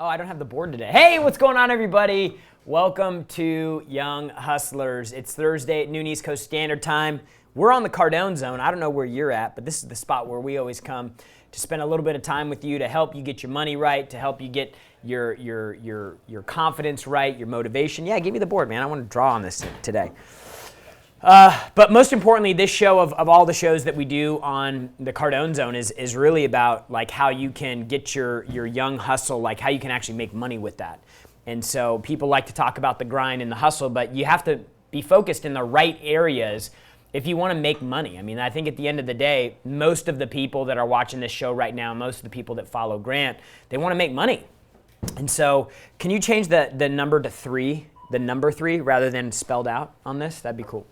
Oh, I don't have the board today. Hey, what's going on, everybody? Welcome to Young Hustlers. It's Thursday at noon East Coast Standard Time. We're on the Cardone Zone. I don't know where you're at, but this is the spot where we always come to spend a little bit of time with you to help you get your money right, to help you get your confidence right, your motivation. Yeah, give me the board, man. I want to draw on this today. But most importantly, this show of all the shows that we do on the Cardone Zone is really about like how you can get your young hustle, like how you can actually make money with that. And so people like to talk about the grind and the hustle, but you have to be focused in the right areas if you want to make money. I mean, I think at the end of the day, most of the people that are watching this show right now, most of the people that follow Grant, they want to make money. And so can you change the number to 3, the number 3, rather than spelled out on this? That'd be cool.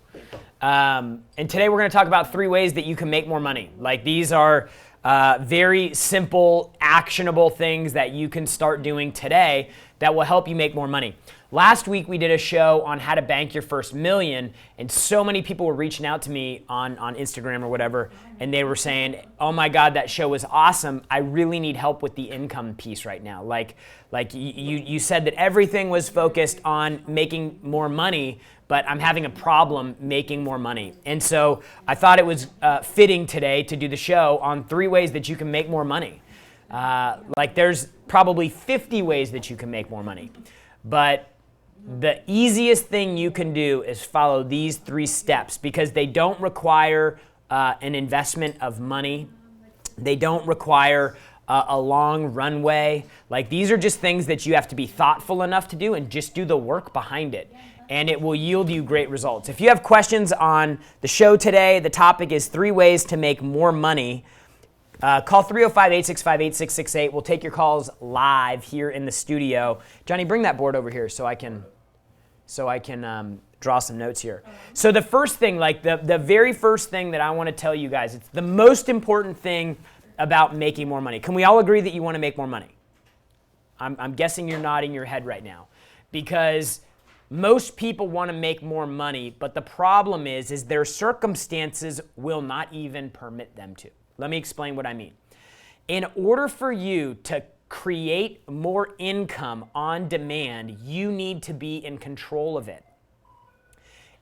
And today we're going to talk about 3 ways that you can make more money. Like these are very simple, actionable things that you can start doing today that will help you make more money. Last week we did a show on how to bank your first million, and so many people were reaching out to me on Instagram or whatever, and they were saying, oh my God, that show was awesome. I really need help with the income piece right now. Like you said that everything was focused on making more money, but I'm having a problem making more money. And so I thought it was fitting today to do the show on 3 ways that you can make more money. Like there's probably 50 ways that you can make more money. But the easiest thing you can do is follow these 3 steps because they don't require an investment of money. They don't require a long runway. Like these are just things that you have to be thoughtful enough to do and just do the work behind it. And it will yield you great results. If you have questions on the show today, the topic is 3 ways to make more money. Call 305-865-8668. We'll take your calls live here in the studio. Johnny, bring that board over here so I can draw some notes here. So the first thing, like the very first thing that I want to tell you guys, it's the most important thing about making more money. Can we all agree that you want to make more money? I'm guessing you're nodding your head right now because most people want to make more money, but the problem is their circumstances will not even permit them to. Let me explain what I mean. In order for you to create more income on demand, you need to be in control of it.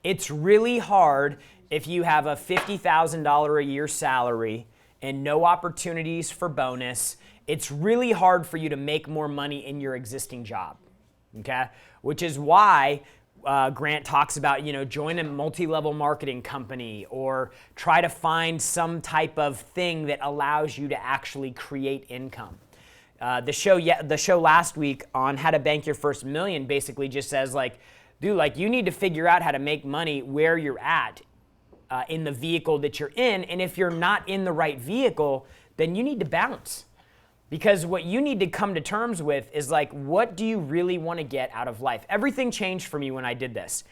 It's really hard if you have a $50,000 a year salary and no opportunities for bonus. It's really hard for you to make more money in your existing job, okay? Which is why Grant talks about, join a multi-level marketing company or try to find some type of thing that allows you to actually create income. The show last week on how to bank your first million basically just says dude, you need to figure out how to make money where you're at in the vehicle that you're in. And if you're not in the right vehicle, then you need to bounce. Because what you need to come to terms with is what do you really want to get out of life? Everything changed for me when I did this.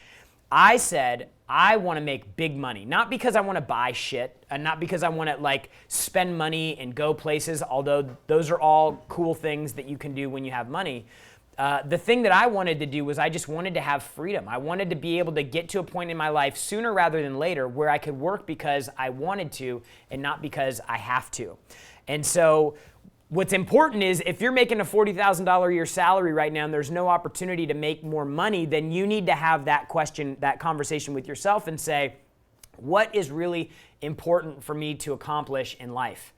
I said, I want to make big money, not because I want to buy shit and not because I want to spend money and go places, although those are all cool things that you can do when you have money. The thing that I wanted to do was I just wanted to have freedom. I wanted to be able to get to a point in my life sooner rather than later where I could work because I wanted to and not because I have to. And so what's important is if you're making a $40,000 a year salary right now and there's no opportunity to make more money, then you need to have that conversation with yourself and say, what is really important for me to accomplish in life?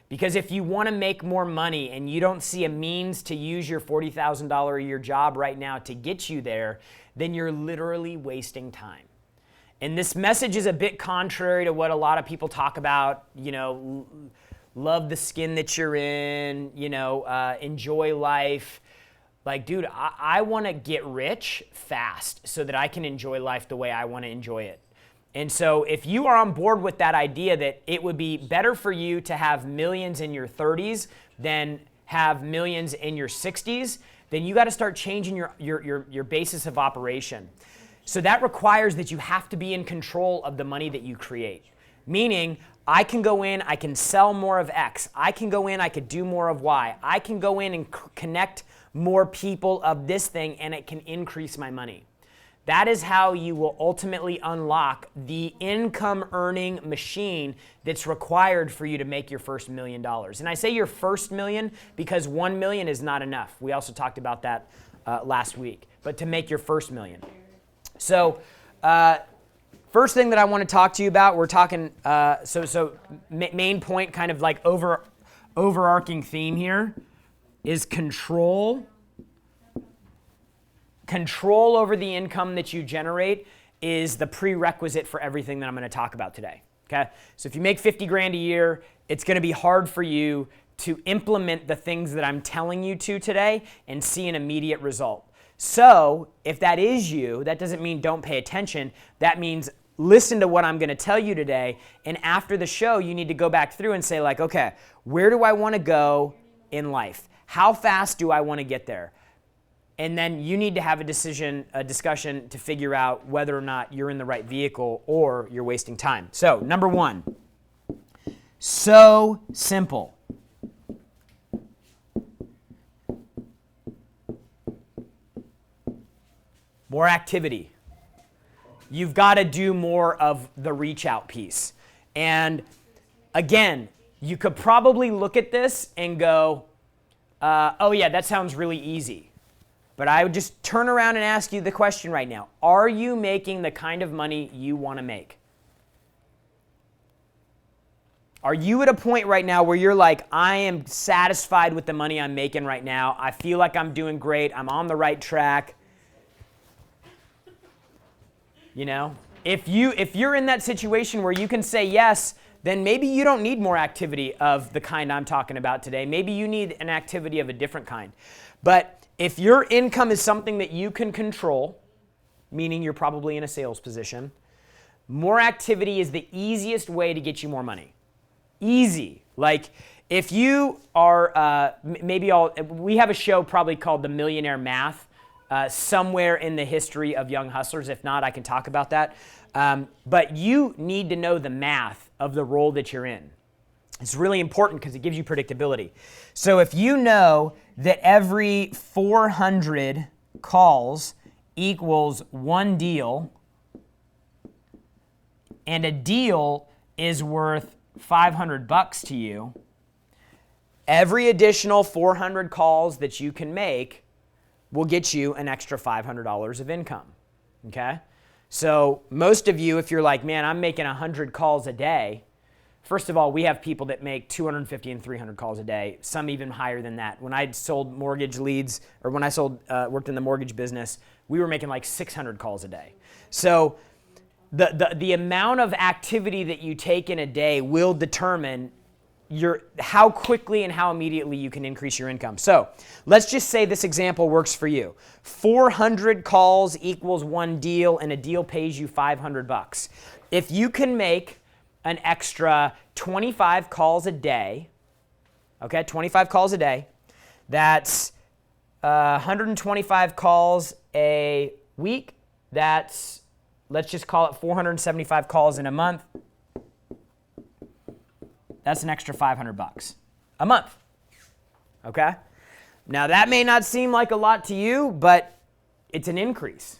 Because if you want to make more money and you don't see a means to use your $40,000 a year job right now to get you there, then you're literally wasting time. And this message is a bit contrary to what a lot of people talk about, love the skin that you're in, enjoy life. Dude, I want to get rich fast so that I can enjoy life the way I want to enjoy it. And so if you are on board with that idea that it would be better for you to have millions in your 30s than have millions in your 60s, then you got to start changing your basis of operation. So that requires that you have to be in control of the money that you create. Meaning, I can go in, I can sell more of X. I can go in, I could do more of Y. I can go in and connect more people of this thing and it can increase my money. That is how you will ultimately unlock the income earning machine that's required for you to make your first $1 million. And I say your first million because 1 million is not enough. We also talked about that last week, but to make your first million. So first thing that I want to talk to you about, we're talking, main point, kind of like overarching theme here is control. Control over the income that you generate is the prerequisite for everything that I'm going to talk about today. Okay? So if you make 50 grand a year, it's going to be hard for you to implement the things that I'm telling you to today and see an immediate result. So if that is you, that doesn't mean don't pay attention. That means listen to what I'm going to tell you today, and after the show, you need to go back through and say like, okay, where do I want to go in life? How fast do I want to get there? And then you need to have a discussion to figure out whether or not you're in the right vehicle or you're wasting time. So, number one, so simple. More activity. You've got to do more of the reach out piece. And again, you could probably look at this and go, oh yeah, that sounds really easy. But I would just turn around and ask you the question right now. Are you making the kind of money you want to make? Are you at a point right now where you're like, I am satisfied with the money I'm making right now. I feel like I'm doing great. I'm on the right track. You know, if you're in that situation where you can say yes, then maybe you don't need more activity of the kind I'm talking about today. Maybe you need an activity of a different kind. But if your income is something that you can control, meaning you're probably in a sales position, more activity is the easiest way to get you more money. Easy. Like if you are, we have a show probably called The Millionaire Math somewhere in the history of Young Hustlers. If not, I can talk about that. But you need to know the math of the role that you're in. It's really important because it gives you predictability. So if you know that every 400 calls equals one deal, and a deal is worth $500 to you, every additional 400 calls that you can make will get you an extra $500 of income, okay? So most of you, if you're like, man, I'm making 100 calls a day, first of all, we have people that make 250 and 300 calls a day, some even higher than that. When I sold mortgage leads, or when I worked in the mortgage business, we were making like 600 calls a day. So the amount of activity that you take in a day will determine how quickly and how immediately you can increase your income. So let's just say this example works for you. 400 calls equals one deal, and a deal pays you $500. If you can make an extra 25 calls a day, okay, 25 calls a day, that's 125 calls a week, that's, let's just call it 475 calls in a month. That's an extra $500 a month, okay? Now that may not seem like a lot to you, but it's an increase,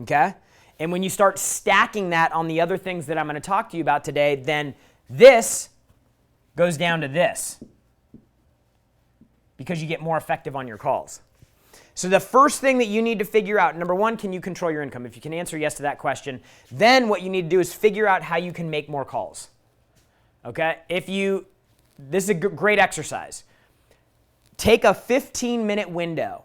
okay? And when you start stacking that on the other things that I'm going to talk to you about today, then this goes down to this because you get more effective on your calls. So the first thing that you need to figure out, number one, can you control your income? If you can answer yes to that question, then what you need to do is figure out how you can make more calls. Okay? This is a great exercise. Take a 15-minute window,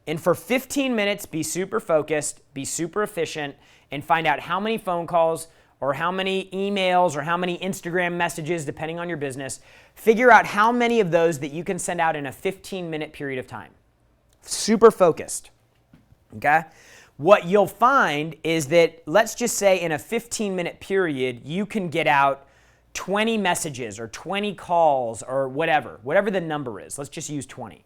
and for 15 minutes, be super focused, be super efficient, and find out how many phone calls or how many emails or how many Instagram messages, depending on your business. Figure out how many of those that you can send out in a 15-minute period of time. Super focused. Okay? What you'll find is that, let's just say in a 15-minute period, you can get out 20 messages or 20 calls or whatever the number is. Let's just use 20.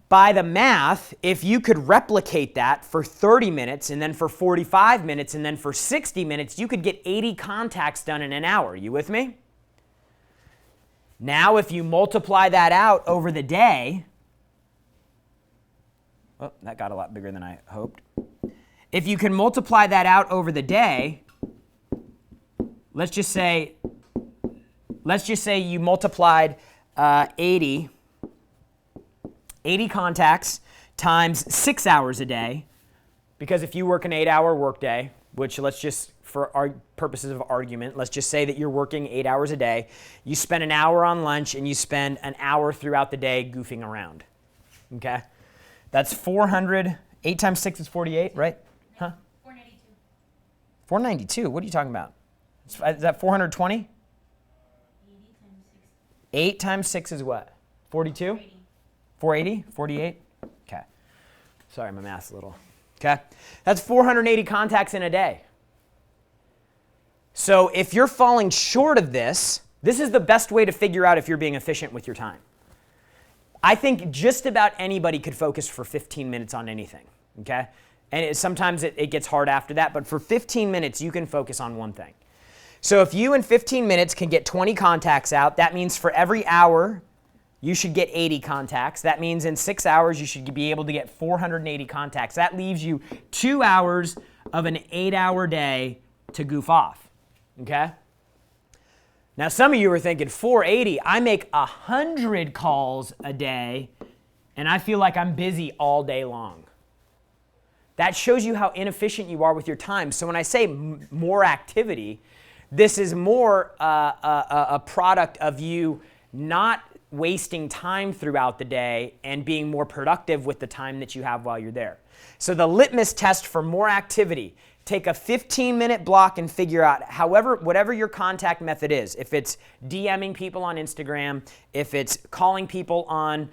By the math, if you could replicate that for 30 minutes and then for 45 minutes and then for 60 minutes, you could get 80 contacts done in an hour. You with me? Now, if you multiply that out over the day, oh, that got a lot bigger than I hoped. if you can multiply that out over the day, let's just say you multiplied 80 contacts times 6 hours a day, because if you work an 8-hour workday, which let's just, for our purposes of argument, let's just say that you're working 8 hours a day, you spend an hour on lunch and you spend an hour throughout the day goofing around, okay? That's 400, 8 times 6 is 48, right? Huh? 492. 492, what are you talking about? Is that 420? 80 times 6. 8 times 6 is what? 42? 480? 48? Okay. Sorry, my math's a little. Okay. That's 480 contacts in a day. So if you're falling short of this, this is the best way to figure out if you're being efficient with your time. I think just about anybody could focus for 15 minutes on anything. Okay. And sometimes it gets hard after that, but for 15 minutes, you can focus on one thing. So if you in 15 minutes can get 20 contacts out, that means for every hour, you should get 80 contacts. That means in 6 hours, you should be able to get 480 contacts. That leaves you 2 hours of an 8-hour day to goof off, okay? Now, some of you are thinking, 480, I make 100 calls a day, and I feel like I'm busy all day long. That shows you how inefficient you are with your time. So when I say more activity, this is more a product of you not wasting time throughout the day and being more productive with the time that you have while you're there. So the litmus test for more activity, take a 15-minute block and figure out whatever your contact method is. If it's DMing people on Instagram, if it's calling people on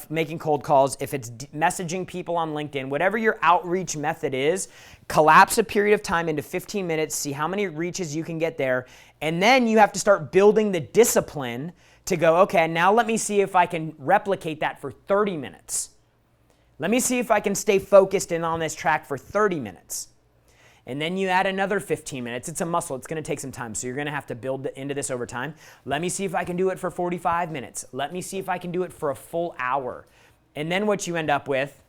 making cold calls, if it's messaging people on LinkedIn, whatever your outreach method is, collapse a period of time into 15 minutes, see how many reaches you can get there, and then you have to start building the discipline to go, okay, now let me see if I can replicate that for 30 minutes. Let me see if I can stay focused and on this track for 30 minutes. And then you add another 15 minutes. It's a muscle. It's going to take some time. So you're going to have to build into this over time. Let me see if I can do it for 45 minutes. Let me see if I can do it for a full hour. And then what you end up with,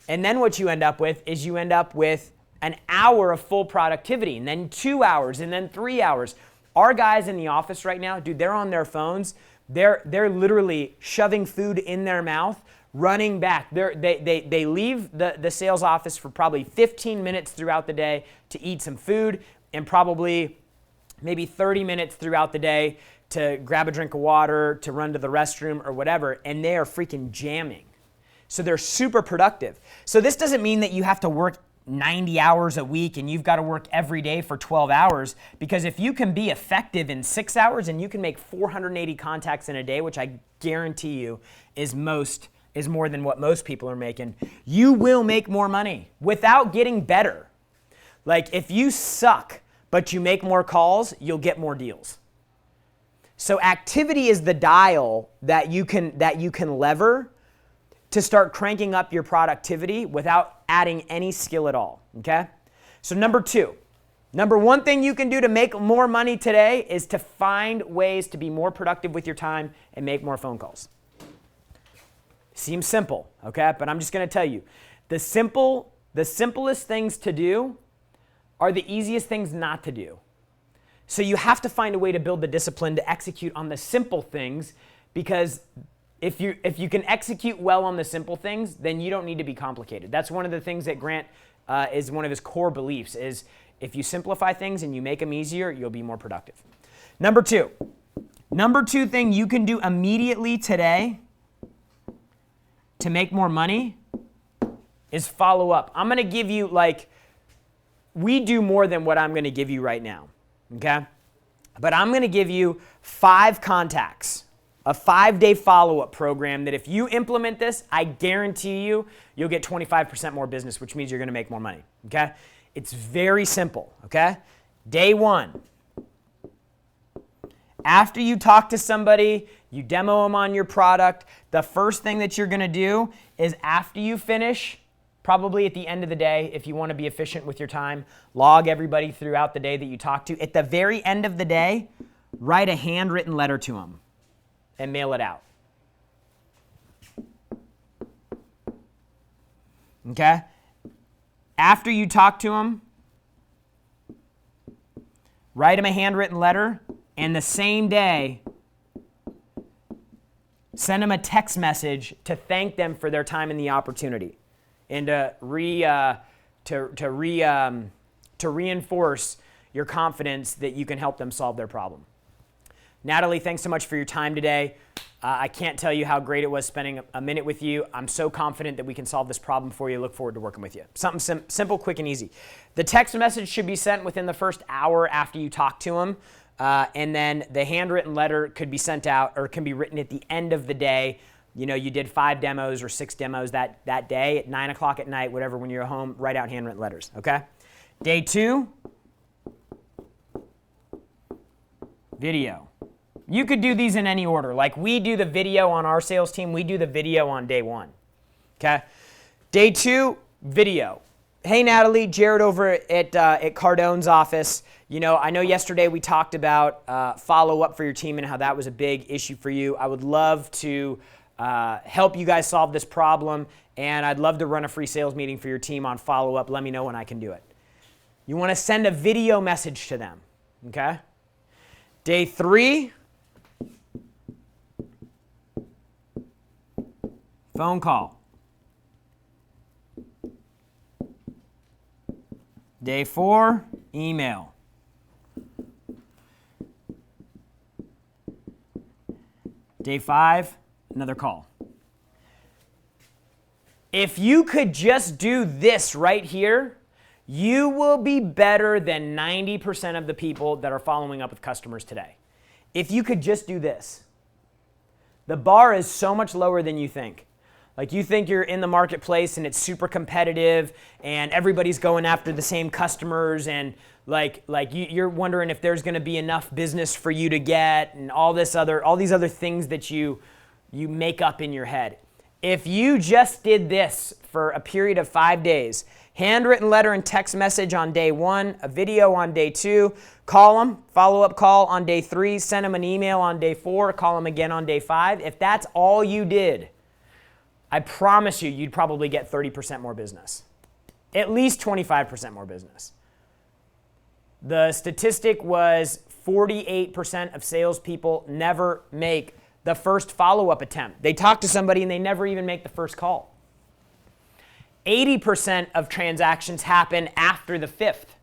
is you end up with an hour of full productivity, and then 2 hours, and then 3 hours. Our guys in the office right now, dude, they're on their phones. They're literally shoving food in their mouth, running back. They leave the sales office for probably 15 minutes throughout the day to eat some food, and probably maybe 30 minutes throughout the day to grab a drink of water, to run to the restroom or whatever, and they are freaking jamming. So they're super productive. So this doesn't mean that you have to work 90 hours a week and you've got to work every day for 12 hours, because if you can be effective in 6 hours and you can make 480 contacts in a day, which I guarantee you is more than what most people are making, you will make more money without getting better. Like if you suck but you make more calls, you'll get more deals. So activity is the dial that you can lever to start cranking up your productivity without adding any skill at all, okay? So number one thing you can do to make more money today is to find ways to be more productive with your time and make more phone calls. Seems simple, okay? But I'm just gonna tell you, the simplest things to do are the easiest things not to do. So you have to find a way to build the discipline to execute on the simple things, because if you can execute well on the simple things, then you don't need to be complicated. That's one of the things that Grant is one of his core beliefs, is if you simplify things and you make them easier, you'll be more productive. Number two thing you can do immediately today to make more money is follow up. I'm going to give you, we do more than what I'm going to give you right now, okay? But I'm going to give you 5 contacts, a 5-day follow-up program that if you implement this, I guarantee you'll get 25% more business, which means you're going to make more money, okay? It's very simple, okay? Day 1. After you talk to somebody, you demo them on your product, the first thing that you're going to do is, after you finish, probably at the end of the day, if you want to be efficient with your time, log everybody throughout the day that you talk to. At the very end of the day, write a handwritten letter to them and mail it out. Okay? After you talk to them, write them a handwritten letter, and the same day, send them a text message to thank them for their time and the opportunity, and to reinforce your confidence that you can help them solve their problem. Natalie, thanks so much for your time today. I can't tell you how great it was spending a minute with you. I'm so confident that we can solve this problem for you. Look forward to working with you. Something simple, quick, and easy. The text message should be sent within the first hour after you talk to them. And then the handwritten letter could be sent out or can be written at the end of the day. You know, you did 5 demos or 6 demos that day at 9 o'clock at night, whatever, when you're home, write out handwritten letters, okay? Day 2, video. You could do these in any order. Like we do the video on our sales team, we do the video on day 1, okay? Day 2, video. Hey, Natalie, Jared over at Cardone's office. You know, I know yesterday we talked about follow-up for your team and how that was a big issue for you. I would love to help you guys solve this problem, and I'd love to run a free sales meeting for your team on follow-up. Let me know when I can do it. You want to send a video message to them, okay? Day 3, phone call. Day 4, email. Day 5, another call. If you could just do this right here, you will be better than 90% of the people that are following up with customers today. If you could just do this. The bar is so much lower than you think. Like you think you're in the marketplace and it's super competitive and everybody's going after the same customers and you're wondering if there's going to be enough business for you to get and all these other things that you make up in your head. If you just did this for a period of 5 days, handwritten letter and text message on day 1, a video on day 2, call them, follow-up call on day 3, send them an email on day 4, call them again on day 5. If that's all you did, I promise you, you'd probably get 30% more business. At least 25% more business. The statistic was 48% of salespeople never make the first follow-up attempt. They talk to somebody and they never even make the first call. 80% of transactions happen after the 5th.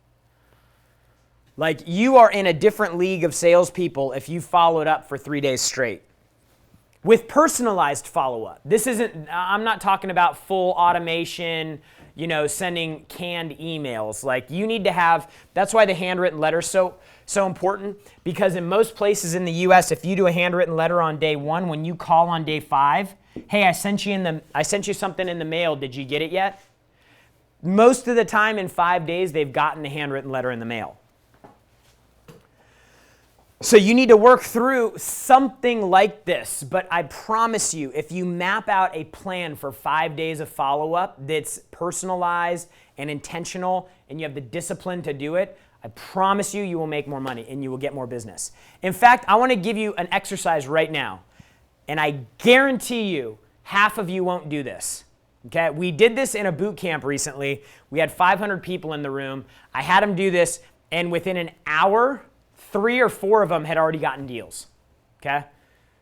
Like you are in a different league of salespeople if you followed up for 3 days straight. With personalized follow-up. I'm not talking about full automation, you know, sending canned emails. Like you need to have, that's why the handwritten letter is so important, because in most places in the US, if you do a handwritten letter on day 1, when you call on day 5, hey, I sent you something in the mail, did you get it yet? Most of the time in 5 days, they've gotten a handwritten letter in the mail. So you need to work through something like this, but I promise you, if you map out a plan for 5 days of follow-up that's personalized and intentional, and you have the discipline to do it, I promise you, you will make more money and you will get more business. In fact, I want to give you an exercise right now, and I guarantee you, half of you won't do this. Okay? We did this in a boot camp recently. We had 500 people in the room. I had them do this, and within an hour, 3 or 4 of them had already gotten deals, okay?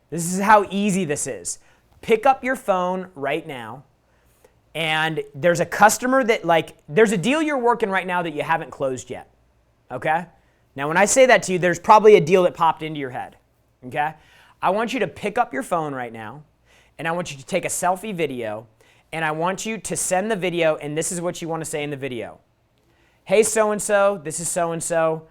This is how easy this is. Pick up your phone right now, and there's a customer that there's a deal you're working right now that you haven't closed yet, okay? Now, when I say that to you, there's probably a deal that popped into your head, okay? I want you to pick up your phone right now, and I want you to take a selfie video, and I want you to send the video, and this is what you want to say in the video. Hey, so-and-so, this is so-and-so.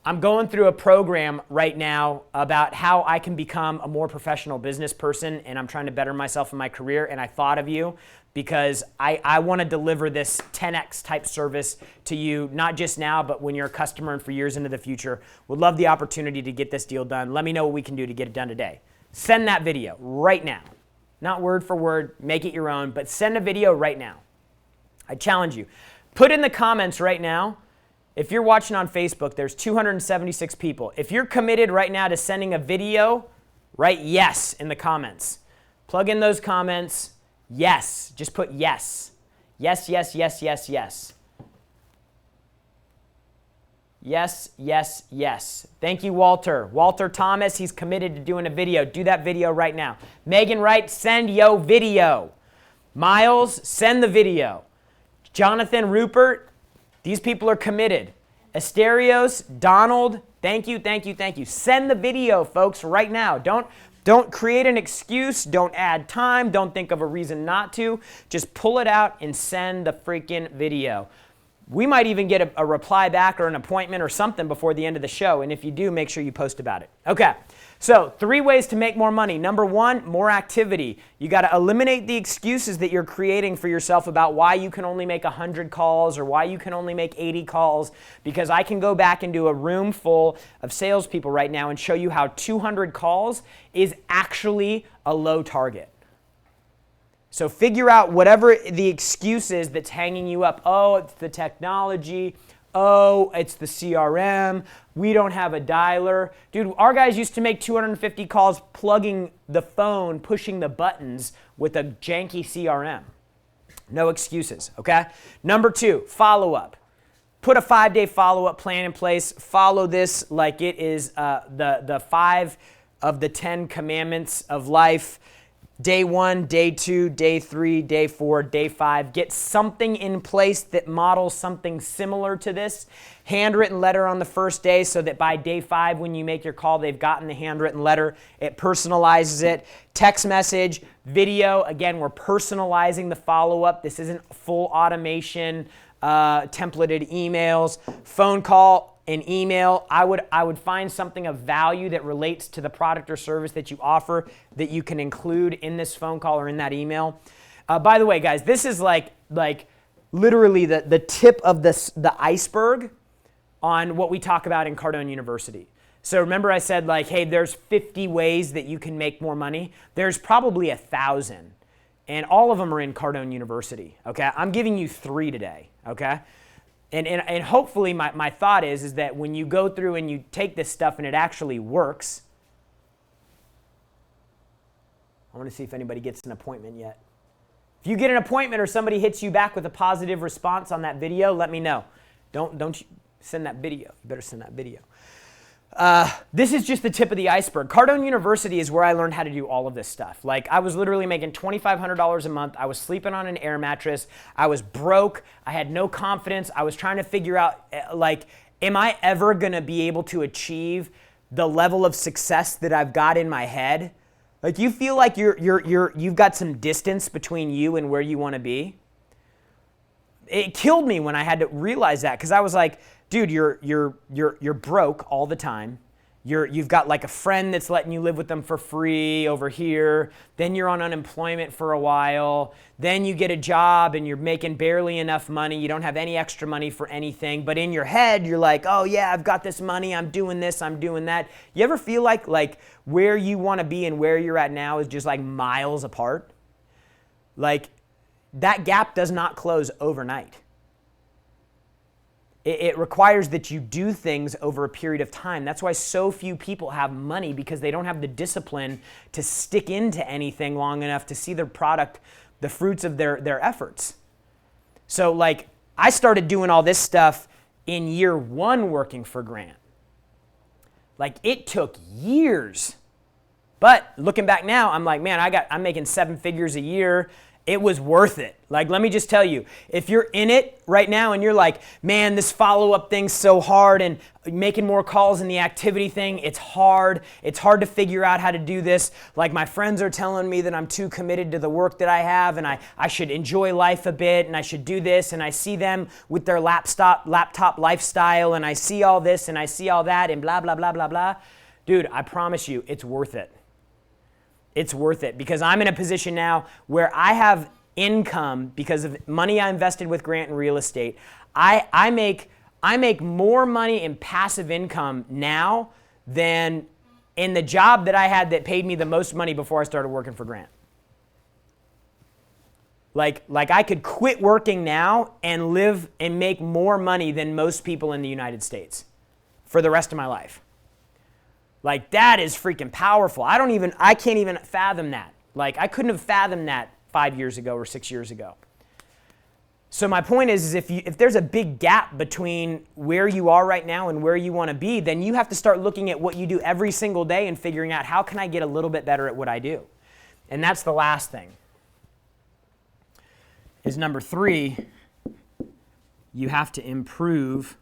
I'm going through a program right now about how I can become a more professional business person, and I'm trying to better myself in my career, and I thought of you because I want to deliver this 10x type service to you, not just now, but when you're a customer and for years into the future. Would love the opportunity to get this deal done. Let me know what we can do to get it done today. Send that video right now. Not word for word, make it your own, but send a video right now. I challenge you. Put in the comments right now. If you're watching on Facebook, there's 276 people. If you're committed right now to sending a video, write yes in the comments. Plug in those comments. Yes. Just put yes. Yes, yes, yes, yes, yes. Yes, yes, yes. Thank you, Walter. Walter Thomas, he's committed to doing a video. Do that video right now. Megan Wright, send yo video. Miles, send the video. Jonathan Rupert, these people are committed. Asterios, Donald, thank you, thank you, thank you. Send the video, folks, right now. Don't create an excuse. Don't add time. Don't think of a reason not to. Just pull it out and send the freaking video. We might even get a reply back or an appointment or something before the end of the show. And if you do, make sure you post about it. Okay, so 3 ways to make more money. Number 1, more activity. You got to eliminate the excuses that you're creating for yourself about why you can only make 100 calls or why you can only make 80 calls. Because I can go back into a room full of salespeople right now and show you how 200 calls is actually a low target. So figure out whatever the excuse is that's hanging you up. Oh, it's the technology. Oh, it's the CRM. We don't have a dialer. Dude, our guys used to make 250 calls plugging the phone, pushing the buttons with a janky CRM. No excuses, okay? Number 2, follow-up. Put a 5-day follow-up plan in place. Follow this like it is the 5 of the 10 commandments of life. Day 1, day 2, day 3, day 4, day 5. Get something in place that models something similar to this. Handwritten letter on the first day so that by day 5 when you make your call, they've gotten the handwritten letter. It personalizes it. Text message, video. Again, we're personalizing the follow-up. This isn't full automation, templated emails. Phone call, an email. I would find something of value that relates to the product or service that you offer that you can include in this phone call or in that email. By the way, guys, this is like literally the tip of the iceberg on what we talk about in Cardone University. So remember I said like, hey, there's 50 ways that you can make more money. There's probably 1,000, and all of them are in Cardone University, okay? I'm giving you 3 today, okay? And hopefully my thought is that when you go through and you take this stuff and it actually works. I want to see if anybody gets an appointment yet. If you get an appointment or somebody hits you back with a positive response on that video, let me know. Don't send that video. You better send that video. This is just the tip of the iceberg. Cardone University is where I learned how to do all of this stuff. Like, I was literally making $2,500 a month. I was sleeping on an air mattress. I was broke. I had no confidence. I was trying to figure out, like, am I ever going to be able to achieve the level of success that I've got in my head? Like, you feel like you've got some distance between you and where you want to be? It killed me when I had to realize that, because I was like, dude, you're broke all the time. You've got like a friend that's letting you live with them for free over here. Then you're on unemployment for a while. Then you get a job and you're making barely enough money. You don't have any extra money for anything. But in your head, you're like, oh yeah, I've got this money. I'm doing this. I'm doing that. You ever feel like where you want to be and where you're at now is just like miles apart? Like, that gap does not close overnight. It requires that you do things over a period of time. That's why so few people have money, because they don't have the discipline to stick into anything long enough to see their product, the fruits of their efforts. So like, I started doing all this stuff in year 1 working for Grant. Like, it took years. But looking back now, I'm like, man, I'm making 7 figures a year. It was worth it. Like, let me just tell you, if you're in it right now and you're like, man, this follow-up thing's so hard and making more calls in the activity thing, it's hard. It's hard to figure out how to do this. Like, my friends are telling me that I'm too committed to the work that I have and I should enjoy life a bit and I should do this, and I see them with their laptop lifestyle and I see all this and I see all that and blah, blah, blah, blah, blah. Dude, I promise you, it's worth it. It's worth it, because I'm in a position now where I have income because of money I invested with Grant in real estate. I make more money in passive income now than in the job that I had that paid me the most money before I started working for Grant. Like I could quit working now and live and make more money than most people in the United States for the rest of my life. Like, that is freaking powerful. I can't even fathom that. Like, I couldn't have fathomed that 5 years ago or 6 years ago. So my point is if there's a big gap between where you are right now and where you want to be, then you have to start looking at what you do every single day and figuring out how can I get a little bit better at what I do. And that's the last thing. Is number 3, you have to improve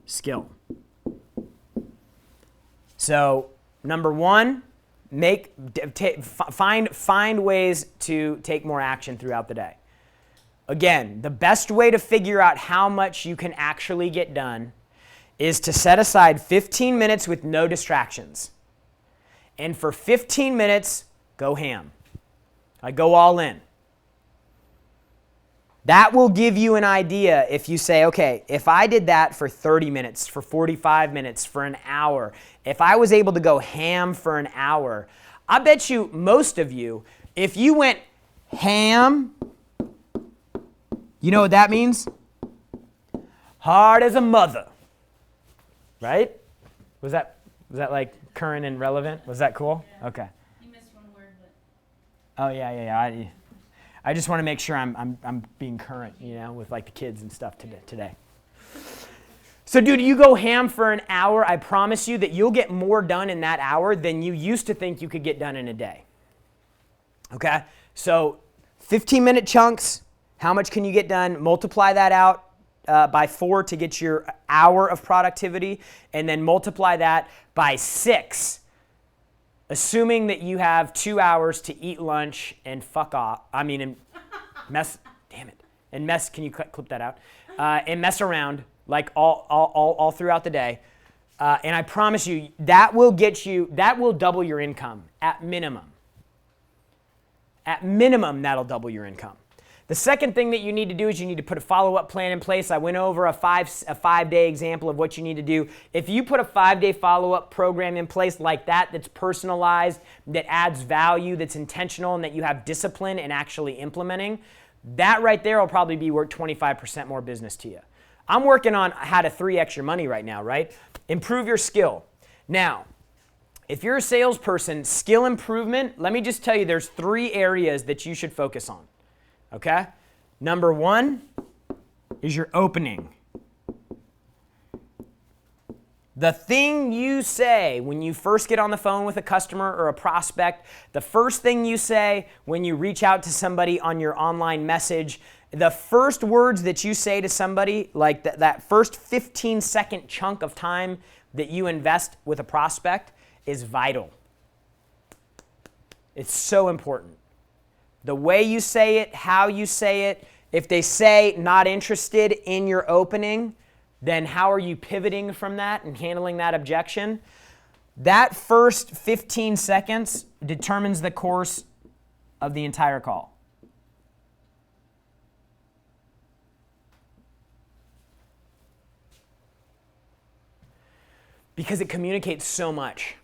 skill. So number 1, find ways to take more action throughout the day. Again, the best way to figure out how much you can actually get done is to set aside 15 minutes with no distractions. And for 15 minutes, go ham. I go all in. That will give you an idea if you say, okay, if I did that for 30 minutes, for 45 minutes, for an hour, if I was able to go ham for an hour, I bet you, most of you, if you went ham, you know what that means? Hard as a mother, right? Was that like current and relevant? Was that cool? Yeah. Okay. You missed one word, but. Oh yeah. I just want to make sure I'm being current, with like the kids and stuff today. So dude, you go ham for an hour, I promise you that you'll get more done in that hour than you used to think you could get done in a day. Okay? So 15-minute chunks, how much can you get done? Multiply that out by 4 to get your hour of productivity, and then multiply that by 6. Assuming that you have 2 hours to eat lunch and fuck off. And mess. Damn it. And mess. Can you clip that out? And mess around like all throughout the day. And I promise you that will double your income at minimum. At minimum, that'll double your income. The second thing that you need to do is you need to put a follow-up plan in place. I went over a five-day example of what you need to do. If you put a 5-day follow-up program in place like that, that's personalized, that adds value, that's intentional, and that you have discipline in actually implementing, that right there will probably be worth 25% more business to you. I'm working on how to 3x your money right now, right? Improve your skill. Now, if you're a salesperson, skill improvement, let me just tell you there's 3 areas that you should focus on. Okay? Number 1 is your opening. The thing you say when you first get on the phone with a customer or a prospect, the first thing you say when you reach out to somebody on your online message, the first words that you say to somebody, like that first 15-second chunk of time that you invest with a prospect is vital. It's so important. The way you say it, how you say it, if they say not interested in your opening, then how are you pivoting from that and handling that objection? That first 15 seconds determines the course of the entire call. Because it communicates so much.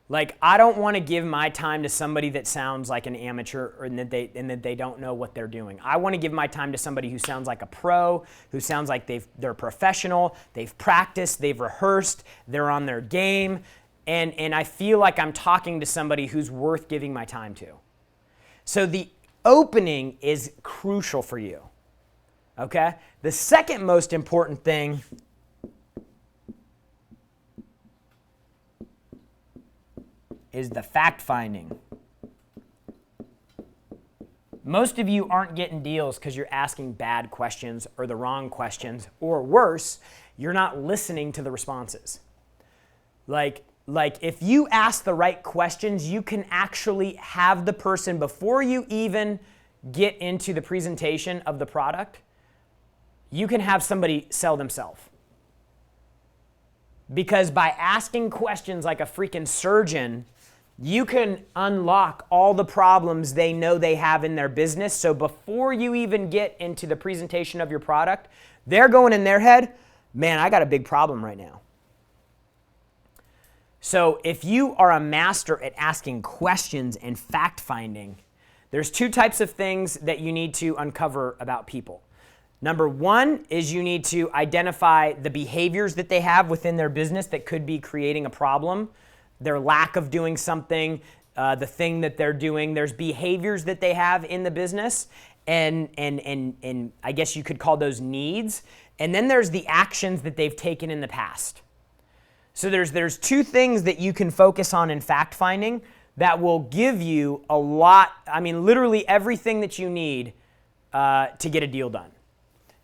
Like, I don't want to give my time to somebody that sounds like an amateur and that they don't know what they're doing. I want to give my time to somebody who sounds like a pro, who sounds like they're professional, they've practiced, they've rehearsed, they're on their game, and I feel like I'm talking to somebody who's worth giving my time to. So the opening is crucial for you, okay? The second most important thing is the fact-finding. Most of you aren't getting deals because you're asking bad questions or the wrong questions, or worse, you're not listening to the responses. Like if you ask the right questions, you can actually have the person, before you even get into the presentation of the product, you can have somebody sell themselves. Because by asking questions like a freaking surgeon, you can unlock all the problems they know they have in their business. So before you even get into the presentation of your product, they're going in their head, man, I got a big problem right now. So if you are a master at asking questions and fact-finding, there's 2 types of things that you need to uncover about people. Number 1 is you need to identify the behaviors that they have within their business that could be creating a problem. Their lack of doing something, the thing that they're doing. There's behaviors that they have in the business, and I guess you could call those needs. And then there's the actions that they've taken in the past. So there's two things that you can focus on in fact finding that will give you a lot, I mean, literally everything that you need to get a deal done.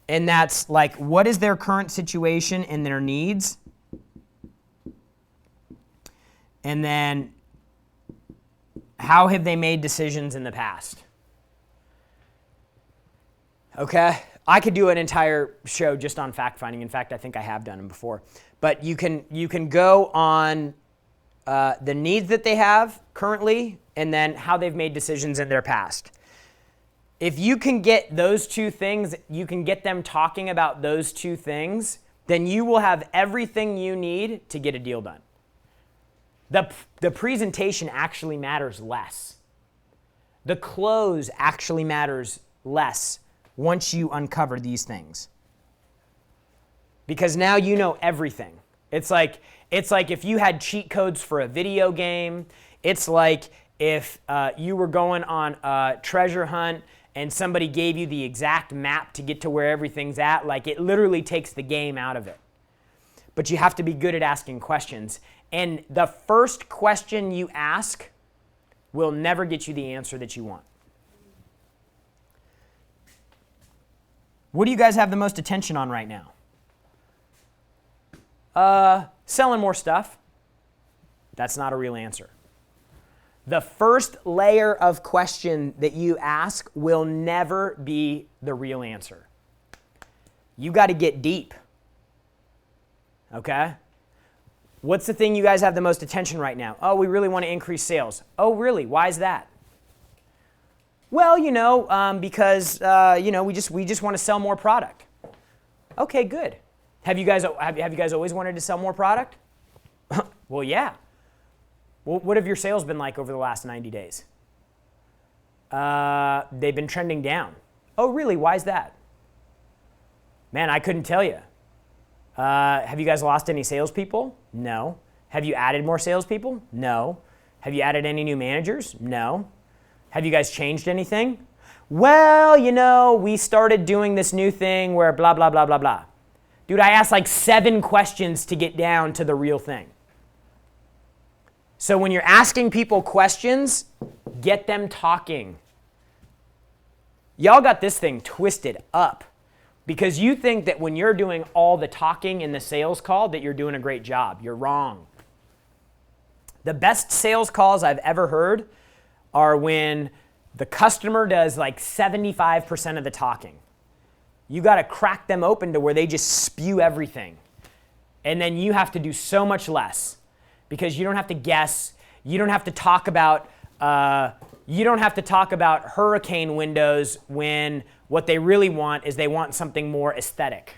And that's like, what is their current situation and their needs? And then, how have they made decisions in the past? Okay? I could do an entire show just on fact finding. In fact, I think I have done them before. But you can go on the needs that they have currently and then how they've made decisions in their past. If you can get those two things, you can get them talking about those two things, then you will have everything you need to get a deal done. The presentation actually matters less. The close actually matters less once you uncover these things. Because now you know everything. It's like if you had cheat codes for a video game. It's like if you were going on a treasure hunt and somebody gave you the exact map to get to where everything's at. Like, it literally takes the game out of it. But you have to be good at asking questions. And the first question you ask will never get you the answer that you want. What do you guys have the most attention on right now? Selling more stuff. That's not a real answer. The first layer of question that you ask will never be the real answer. You got to get deep. Okay? What's the thing you guys have the most attention right now? Oh, we really want to increase sales. Oh, really? Why is that? Well, because we just want to sell more product. Okay, good. Have you guys always wanted to sell more product? Well, yeah. Well, what have your sales been like over the last 90 days? They've been trending down. Oh, really? Why is that? Man, I couldn't tell you. Have you guys lost any salespeople? No. Have you added more salespeople? No. Have you added any new managers? No. Have you guys changed anything? Well, we started doing this new thing where blah, blah, blah, blah, blah. Dude, I asked like 7 questions to get down to the real thing. So when you're asking people questions, get them talking. Y'all got this thing twisted up because you think that when you're doing all the talking in the sales call that you're doing a great job. You're wrong. The best sales calls I've ever heard are when the customer does like 75% of the talking. You got to crack them open to where they just spew everything. And then you have to do so much less. Because you don't have to guess, you don't have to talk about hurricane windows when what they really want is they want something more aesthetic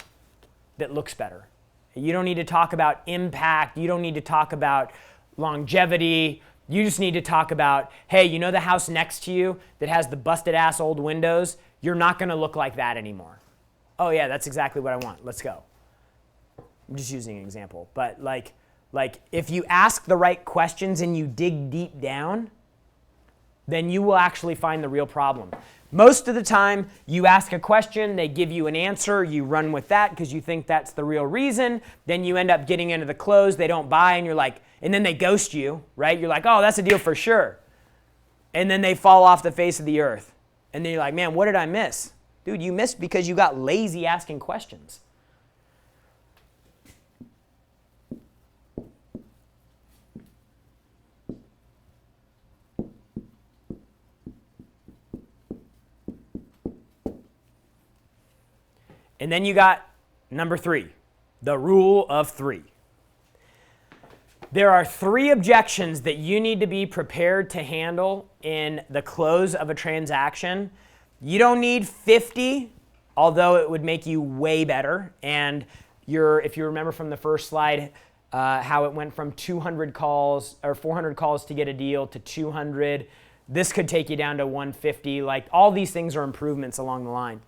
that looks better. You don't need to talk about impact, you don't need to talk about longevity, you just need to talk about, hey, the house next to you that has the busted ass old windows, you're not gonna look like that anymore. Oh yeah, that's exactly what I want, let's go. I'm just using an example, but like if you ask the right questions and you dig deep down, then you will actually find the real problem. Most of the time, you ask a question, they give you an answer, you run with that because you think that's the real reason. Then you end up getting into the close, they don't buy, and you're like, and then they ghost you, right? You're like, oh, that's a deal for sure. And then they fall off the face of the earth. And then you're like, man, what did I miss? Dude, you missed because you got lazy asking questions. And then you got number 3, the rule of 3. There are 3 objections that you need to be prepared to handle in the close of a transaction. You don't need 50, although it would make you way better. And if you remember from the first slide, how it went from 200 calls or 400 calls to get a deal to 200. This could take you down to 150. Like, all these things are improvements along the line.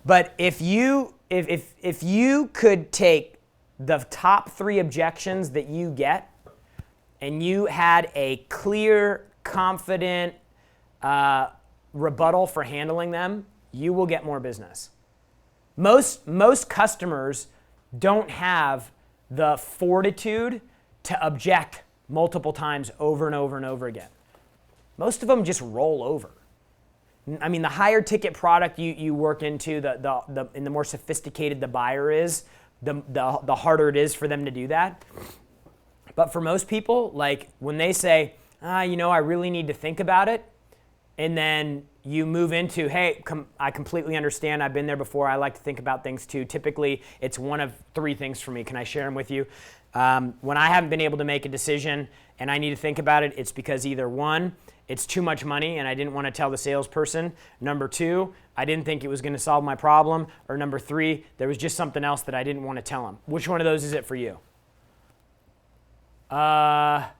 But if you could take the top 3 objections that you get and you had a clear confident rebuttal for handling them, you will get more business. Most customers don't have the fortitude to object multiple times over and over and over again. Most of them just roll over. I mean, the higher ticket product you work into, and the more sophisticated the buyer is, the harder it is for them to do that. But for most people, like when they say, I really need to think about it, and then you move into, hey, I completely understand. I've been there before. I like to think about things too. Typically, it's one of three things for me. Can I share them with you? When I haven't been able to make a decision and I need to think about it, it's because either one, it's too much money and I didn't want to tell the salesperson. Number two, I didn't think it was going to solve my problem. Or number three, there was just something else that I didn't want to tell them. Which one of those is it for you? Well,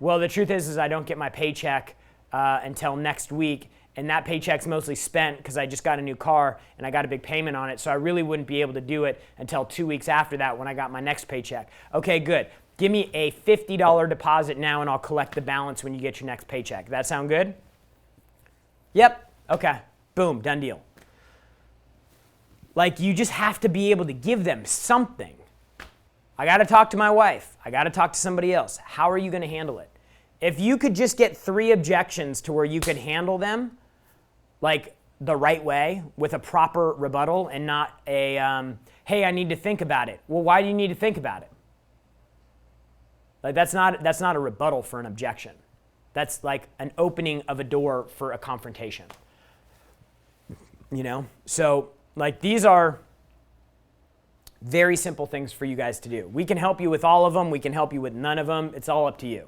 the truth is I don't get my paycheck until next week. And that paycheck's mostly spent because I just got a new car and I got a big payment on it. So I really wouldn't be able to do it until 2 weeks after that when I got my next paycheck. Okay, good. Give me a $50 deposit now and I'll collect the balance when you get your next paycheck. That sound good? Yep. Okay. Boom. Done deal. Like, you just have to be able to give them something. I got to talk to my wife. I got to talk to somebody else. How are you going to handle it? If you could just get 3 objections to where you could handle them, like the right way with a proper rebuttal and not a, hey, I need to think about it. Well, why do you need to think about it? Like that's not a rebuttal for an objection. That's like an opening of a door for a confrontation. So like these are very simple things for you guys to do. We can help you with all of them. We can help you with none of them. It's all up to you.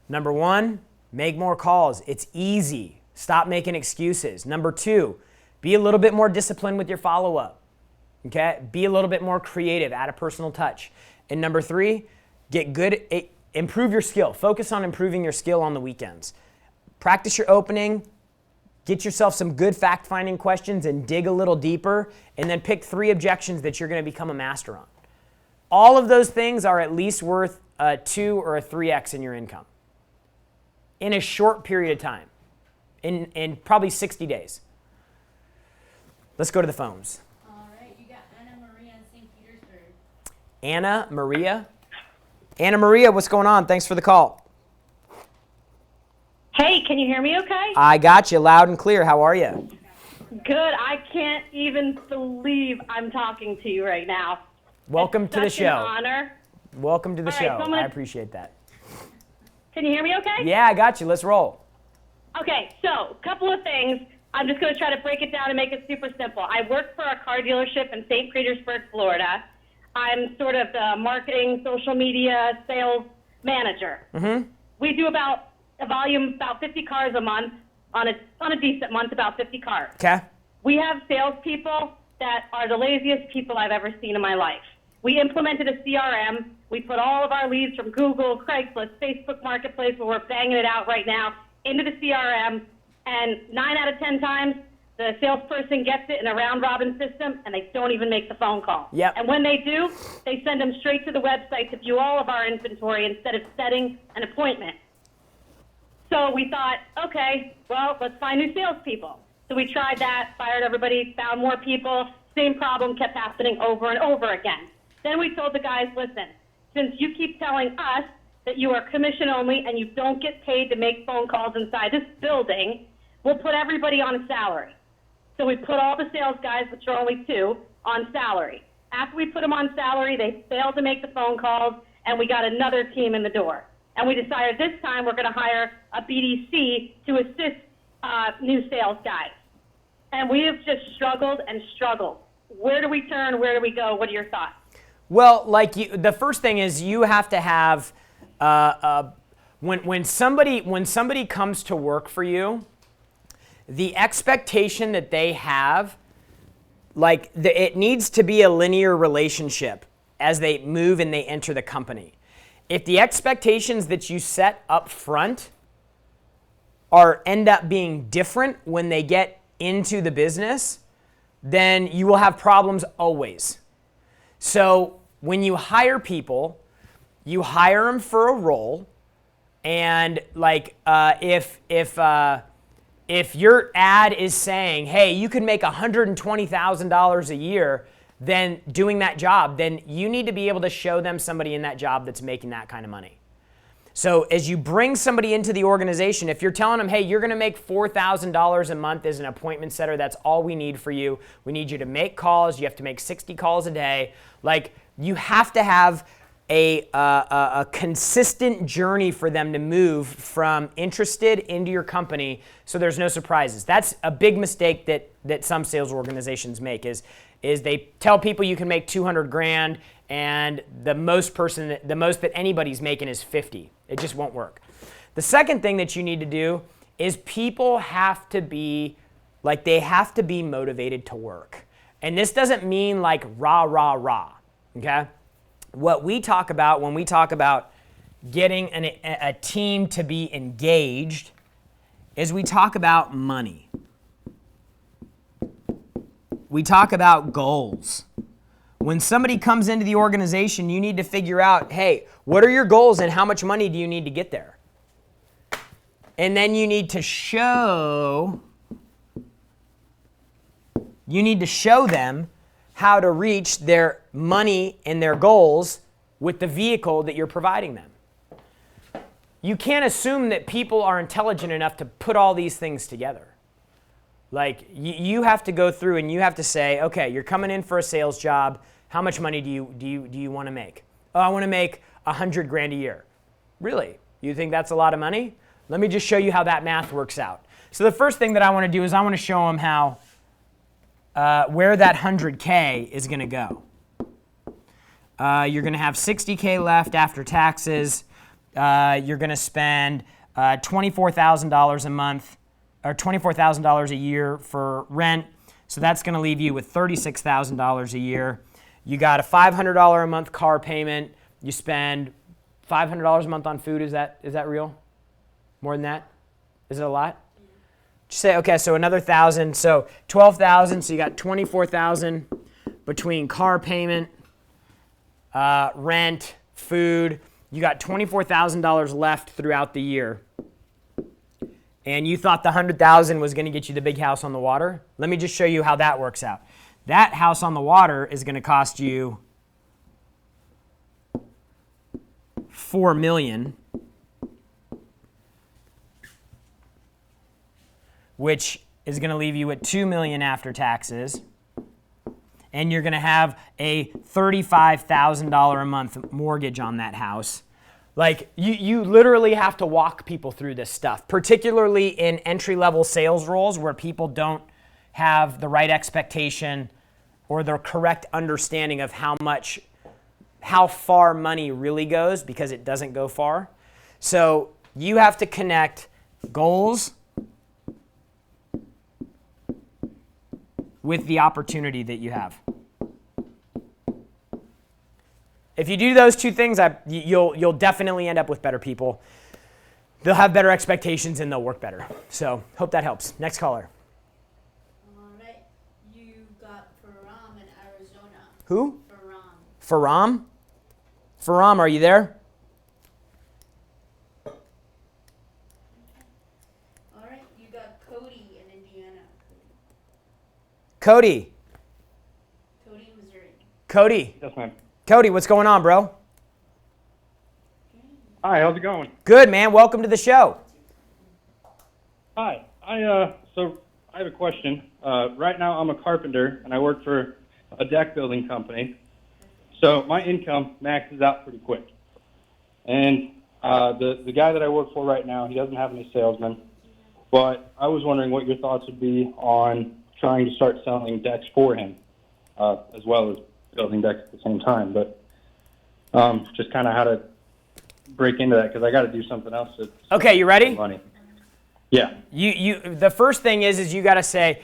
Number 1, make more calls. It's easy. Stop making excuses. Number 2, be a little bit more disciplined with your follow-up. Okay? Be a little bit more creative. Add a personal touch. And number 3, get good. Improve your skill. Focus on improving your skill on the weekends. Practice your opening. Get yourself some good fact-finding questions and dig a little deeper. And then pick 3 objections that you're going to become a master on. All of those things are at least worth a 2 or a 3x in your income in a short period of time. In probably 60 days. Let's go to the phones. All right, you got Anna Maria in St. Petersburg. Anna Maria? Anna Maria, what's going on? Thanks for the call. Hey, can you hear me okay? I got you loud and clear. How are you? Good. I can't even believe I'm talking to you right now. Welcome to the show. It's such an honor. Welcome to the All right, show. so I appreciate that. Can you hear me okay? Yeah, I got you. Let's roll. Okay, so a couple of things. I'm just going to try to break it down and make it super simple. I work for a car dealership in St. Petersburg, Florida. I'm sort of the marketing, social media, sales manager. Mm-hmm. We do about a volume about 50 cars a month. On a decent month, about 50 cars. Okay. We have salespeople that are the laziest people I've ever seen in my life. We implemented a CRM. We put all of our leads from Google, Craigslist, Facebook Marketplace, where we're banging it out right now, into the CRM, and 9 out of 10 times, the salesperson gets it in a round-robin system, and they don't even make the phone call. Yep. And when they do, they send them straight to the website to view all of our inventory instead of setting an appointment. So we thought, okay, well, let's find new salespeople. So we tried that, fired everybody, found more people. Same problem kept happening over and over again. Then we told the guys, listen, since you keep telling us that you are commission only and you don't get paid to make phone calls inside this building, we'll put everybody on a salary. So we put all the sales guys, which are only 2, on salary. After we put them on salary, they failed to make the phone calls, and we got another team in the door. And we decided this time we're going to hire a BDC to assist new sales guys. And we have just struggled and struggled. Where do we turn? Where do we go? What are your thoughts? Well, the first thing is you have to have when somebody comes to work for you, the expectation that they have, it needs to be a linear relationship as they move and they enter the company. If the expectations that you set up front end up being different when they get into the business, then you will have problems always. So when you hire people, you hire them for a role, and like if your ad is saying, hey, you can make $120,000 a year, then doing that job, then you need to be able to show them somebody in that job that's making that kind of money. So as you bring somebody into the organization, if you're telling them, hey, you're going to make $4,000 a month as an appointment setter, that's all we need for you. We need you to make calls. You have to make 60 calls a day. Like, you have to have a consistent journey for them to move from interested into your company so there's no surprises. That's a big mistake that some sales organizations make is they tell people you can make 200 grand and the most that anybody's making is 50. It just won't work. The second thing that you need to do is people have to be motivated to work. And this doesn't mean like rah, rah, rah, okay? What we talk about when we talk about getting a team to be engaged is we talk about money. We talk about goals. When somebody comes into the organization, you need to figure out, hey, what are your goals and how much money do you need to get there? And then you need to show them how to reach their money and their goals with the vehicle that you're providing them. You can't assume that people are intelligent enough to put all these things together. Like, you have to go through and you have to say, okay, you're coming in for a sales job. How much money do you want to make? Oh, I want to make 100 grand a year. Really? You think that's a lot of money? Let me just show you how that math works out. So the first thing that I want to do is I want to show them how where that 100K is going to go. You're going to have 60K left after taxes. You're going to spend $24,000 a month or $24,000 a year for rent. So that's going to leave you with $36,000 a year. You got a $500 a month car payment. You spend $500 a month on food. Is that real? More than that? Is it a lot? Just say, okay, so another 1,000, so 12,000, so you got 24,000 between car payment, rent, food. You got $24,000 left throughout the year. And you thought the 100,000 was going to get you the big house on the water? Let me just show you how that works out. That house on the water is going to cost you $4 million. Which is going to leave you with $2 million after taxes. And you're going to have a $35,000 a month mortgage on that house. Like, you literally have to walk people through this stuff, particularly in entry-level sales roles where people don't have the right expectation or the correct understanding of how far money really goes, because it doesn't go far. So you have to connect goals with the opportunity that you have. If you do those two things, you'll definitely end up with better people. They'll have better expectations and they'll work better. So hope that helps. Next caller. All right. You got Faram in Arizona. Who? Faram. Faram? Faram, are you there? All right. You got Cody in Indiana. Cody. Cody, Missouri. Cody. Yes, ma'am. Cody, what's going on, bro? Hi, how's it going? Good, man. Welcome to the show. Hi. So I have a question. Right now I'm a carpenter and I work for a deck building company. So my income maxes out pretty quick. And the guy that I work for right now, he doesn't have any salesmen. But I was wondering what your thoughts would be on trying to start selling decks for him, as well as building decks at the same time. But just kind of how to break into that, because I got to do something else. Okay, you ready? Money. Yeah. The first thing is you got to say,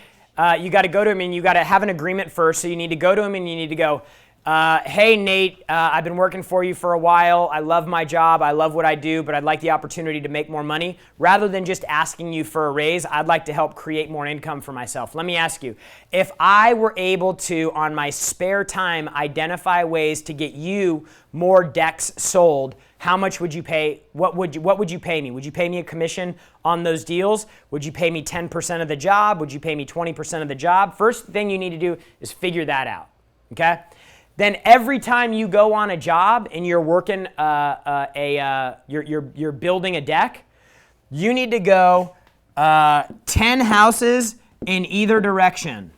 you got to go to him and you got to have an agreement first. So you need to go to him and you need to go, hey, Nate, I've been working for you for a while. I love my job. I love what I do, but I'd like the opportunity to make more money. Rather than just asking you for a raise, I'd like to help create more income for myself. Let me ask you, if I were able to, on my spare time, identify ways to get you more decks sold, How much would you pay? What would you pay me? Would you pay me a commission on those deals? Would you pay me 10% of the job? Would you pay me 20% of the job? First thing you need to do is figure that out, okay? Then every time you go on a job and you're working you're building a deck, you need to go 10 houses in either direction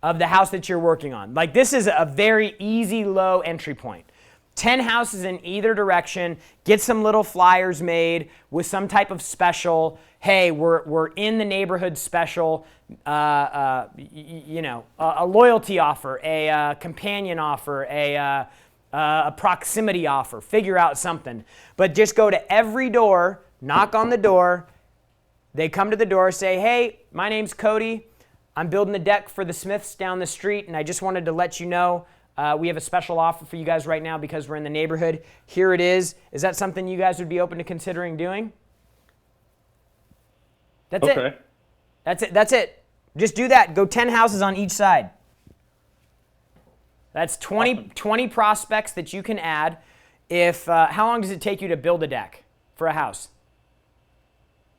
of the house that you're working on. Like, this is a very easy, low entry point. 10 houses in either direction, get some little flyers made with some type of special. Hey, we're in the neighborhood special, a loyalty offer, a companion offer, a proximity offer. Figure out something. But just go to every door, knock on the door. They come to the door, say, hey, my name's Cody. I'm building a deck for the Smiths down the street, and I just wanted to let you know we have a special offer for you guys right now because we're in the neighborhood. Here it is. Is that something you guys would be open to considering doing? That's Okay. it. That's it. Just do that. Go 10 houses on each side. That's 20 prospects that you can add. How long does it take you to build a deck for a house?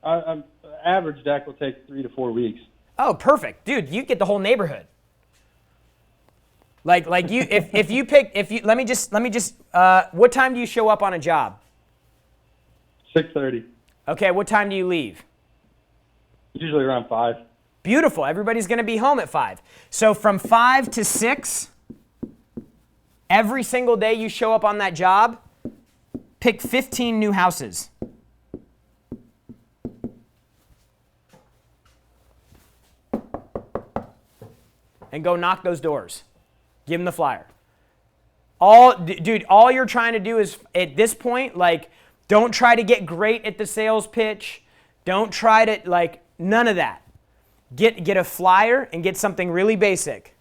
Average deck will take 3 to 4 weeks. Oh, perfect. Dude, you get the whole neighborhood. Like you, let me just, what time do you show up on a job? 6:30. Okay, what time do you leave? Usually around 5. Beautiful. Everybody's going to be home at 5. So from 5 to 6, every single day you show up on that job, pick 15 new houses. And go knock those doors. Give them the flyer. Dude, all you're trying to do is, at this point, like, don't try to get great at the sales pitch. Don't try to, like, none of that. Get a flyer and get something really basic.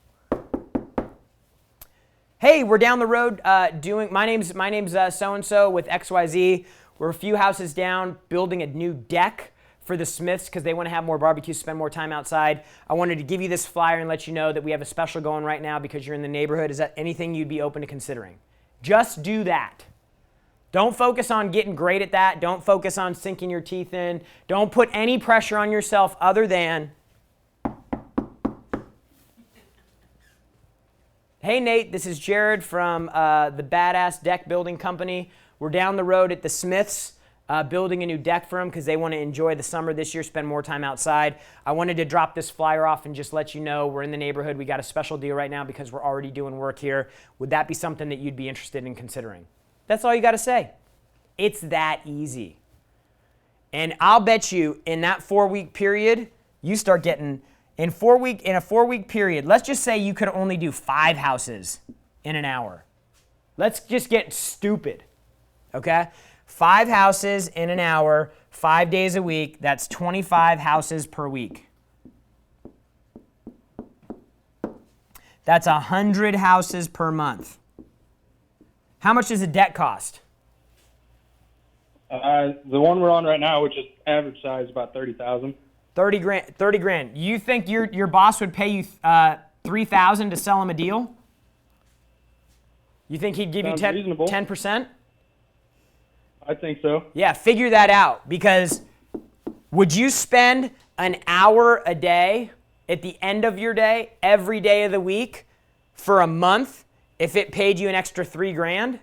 Hey, we're down the road my name's so-and-so with XYZ. We're a few houses down building a new deck for the Smiths because they want to have more barbecues, spend more time outside. I wanted to give you this flyer and let you know that we have a special going right now because you're in the neighborhood. Is that anything you'd be open to considering? Just do that. Don't focus on getting great at that. Don't focus on sinking your teeth in. Don't put any pressure on yourself other than, hey, Nate, this is Jared from the Badass Deck Building Company. We're down the road at the Smiths. Building a new deck for them because they want to enjoy the summer this year, spend more time outside. I wanted to drop this flyer off and just let you know we're in the neighborhood. We got a special deal right now because we're already doing work here. Would that be something that you'd be interested in considering? That's all you got to say. It's that easy. And I'll bet you in that 4-week period, you start getting, in a 4-week period, let's just say you could only do 5 houses in an hour. Let's just get stupid, okay? 5 houses in an hour, 5 days a week, that's 25 houses per week. That's 100 houses per month. How much does a deck cost? The one we're on right now, which is average size, about 30,000. 30 grand. You think your boss would pay you $3,000 to sell him a deal? You think he'd give Sounds you reasonable. 10%? I think so. Yeah, figure that out, because would you spend an hour a day at the end of your day, every day of the week, for a month if it paid you an extra $3 grand?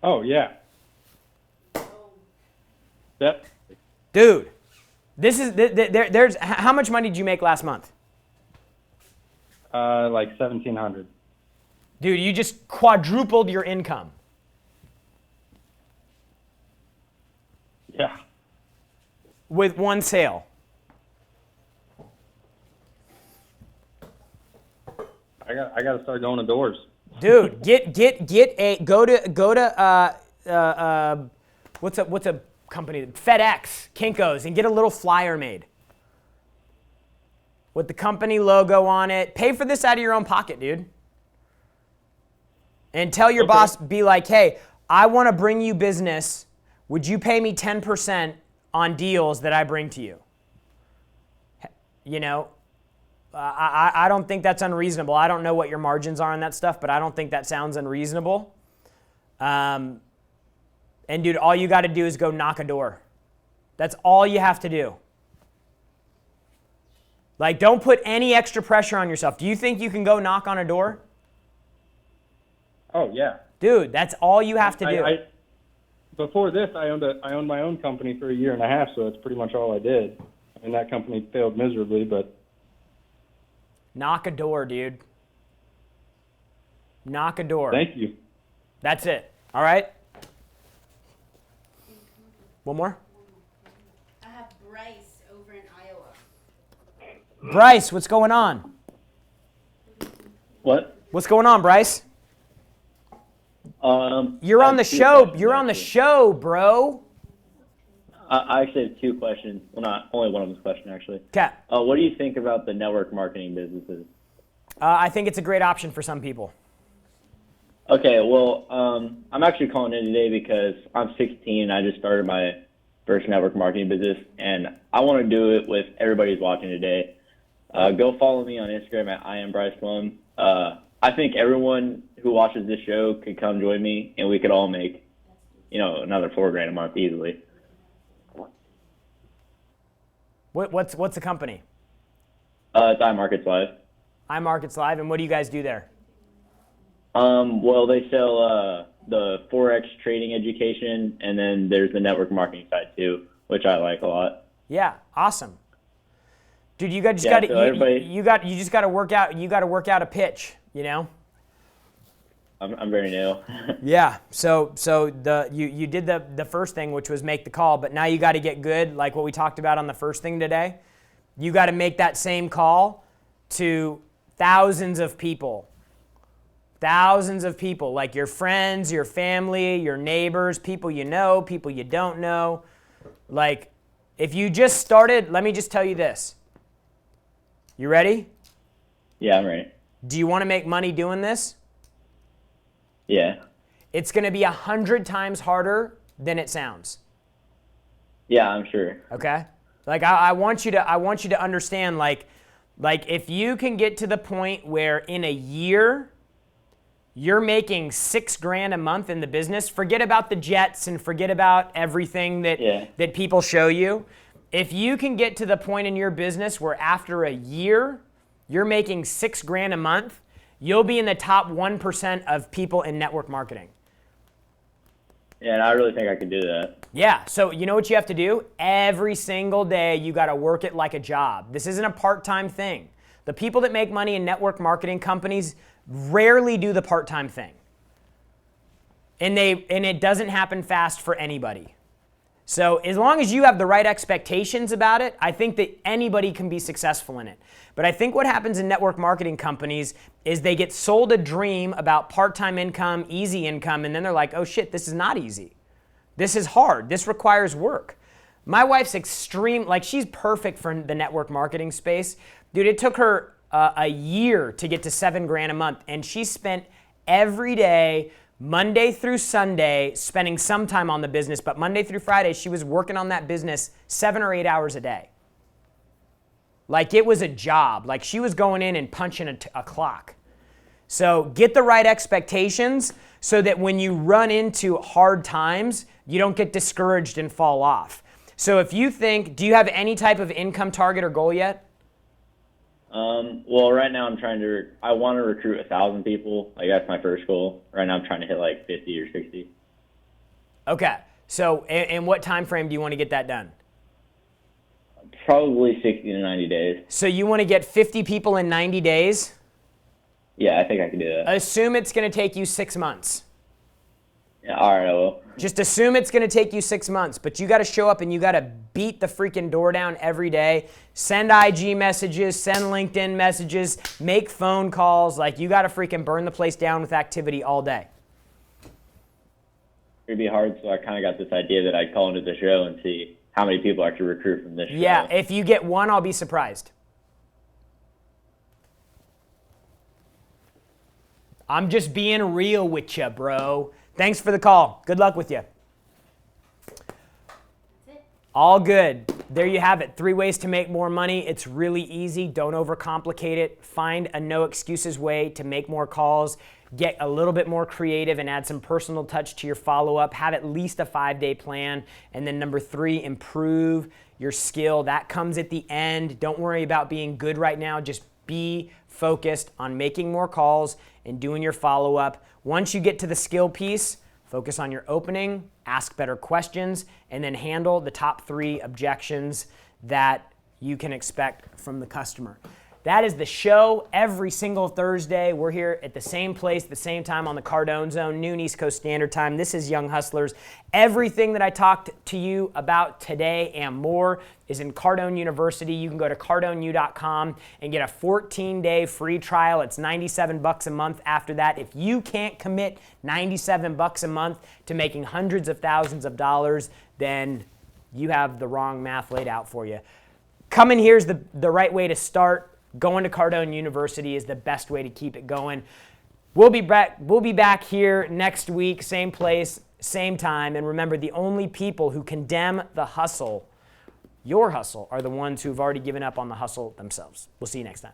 Oh, yeah. Yep. Dude, this is there's how much money did you make last month? Like 1,700. Dude, you just quadrupled your income. Yeah. With one sale. I got to start going to doors. Dude, go to what's a company, FedEx, Kinko's, and get a little flyer made with the company logo on it. Pay for this out of your own pocket, dude. And tell your boss, be like, hey, I want to bring you business. Would you pay me 10% on deals that I bring to you? You know, I don't think that's unreasonable. I don't know what your margins are on that stuff, but I don't think that sounds unreasonable. And dude, all you got to do is go knock a door. That's all you have to do. Like, don't put any extra pressure on yourself. Do you think you can go knock on a door? Oh yeah. Dude, that's all you have to do. Before this, I owned my own company for a year and a half, so that's pretty much all I did. And that company failed miserably, but Knock a door, dude. Knock a door. thank you. That's it. All right? One more? I have Bryce over in Iowa. Bryce, what's going on? What? What's going on, Bryce? You're I on the have two show. questions, You're on the actually. show, bro. I actually have 2 questions. Well, not only one of them's a question, actually. Okay. What do you think about the network marketing businesses? I think it's a great option for some people. Okay, well, I'm actually calling in today because I'm 16 and I just started my first network marketing business, and I want to do it with everybody who's watching today. Go follow me on Instagram at IamBrycePlum. I think everyone who watches this show could come join me, and we could all make, another $4,000 a month easily. What's the company? It's iMarkets Live. iMarkets Live, and what do you guys do there? Well, they sell the Forex trading education, and then there's the network marketing side too, which I like a lot. Yeah, awesome. Dude, you just Yeah, got to so everybody- you just got to work out. You got to work out a pitch, I'm very new. Yeah. So you did the first thing, which was make the call, but now you got to get good, like what we talked about on the first thing today. You got to make that same call to thousands of people. Thousands of people, like your friends, your family, your neighbors, people you know, people you don't know. Like, if you just started, let me just tell you this. You ready? Yeah, I'm ready. Do you want to make money doing this? Yeah. It's going to be 100 times harder than it sounds. Yeah, I'm sure. Okay? Like, I want you to understand, like if you can get to the point where in a year you're making $6,000 a month in the business, forget about the jets and forget about everything that people show you. If you can get to the point in your business where after a year you're making $6,000 a month, you'll be in the top 1% of people in network marketing. Yeah, and I really think I could do that. Yeah, so you know what you have to do? Every single day you got to work it like a job. This isn't a part-time thing. The people that make money in network marketing companies rarely do the part-time thing. And it doesn't happen fast for anybody. So as long as you have the right expectations about it, I think that anybody can be successful in it. But I think what happens in network marketing companies is they get sold a dream about part-time income, easy income, and then they're like, oh shit, this is not easy. This is hard. This requires work. My wife's she's perfect for the network marketing space. Dude, it took her a year to get to $7,000 a month, and she spent every day, Monday through Sunday, spending some time on the business, but Monday through Friday, she was working on that business 7 or 8 hours a day. Like it was a job. Like she was going in and punching a clock. So get the right expectations so that when you run into hard times, you don't get discouraged and fall off. So if you think, do you have any type of income target or goal yet? Well, right now I want to recruit 1,000 people. Like that's my first goal. Right now I'm trying to hit like 50 or 60. Okay. So in what time frame do you want to get that done? Probably 60 to 90 days. So you want to get 50 people in 90 days? Yeah, I think I can do that. Assume it's going to take you 6 months. Yeah, all right, I will. Just assume it's going to take you 6 months, but you got to show up and you got to beat the freaking door down every day. Send IG messages, send LinkedIn messages, make phone calls. Like you got to freaking burn the place down with activity all day. It'd be hard, so I kind of got this idea that I'd call into the show and see how many people I could recruit from this show. Yeah, if you get one, I'll be surprised. I'm just being real with you, bro. Thanks for the call. Good luck with you. All good. There you have it. 3 ways to make more money. It's really easy. Don't overcomplicate it. Find a no excuses way to make more calls. get a little bit more creative and add some personal touch to your follow-up. Have at least a 5-day plan. And then number 3, improve your skill. That comes at the end. Don't worry about being good right now. Just be focused on making more calls and doing your follow-up. Once you get to the skill piece, focus on your opening, ask better questions, and then handle the top 3 objections that you can expect from the customer. That is the show every single Thursday. We're here at the same place, the same time on the Cardone Zone, noon East Coast Standard Time. This is Young Hustlers. Everything that I talked to you about today and more is in Cardone University. You can go to cardoneu.com and get a 14-day free trial. It's $97 a month after that. If you can't commit $97 a month to making hundreds of thousands of dollars, then you have the wrong math laid out for you. Coming here is the right way to start. Going to Cardone University is the best way to keep it going. We'll be back here next week, same place, same time. And remember, the only people who condemn the hustle, your hustle, are the ones who've already given up on the hustle themselves. We'll see you next time.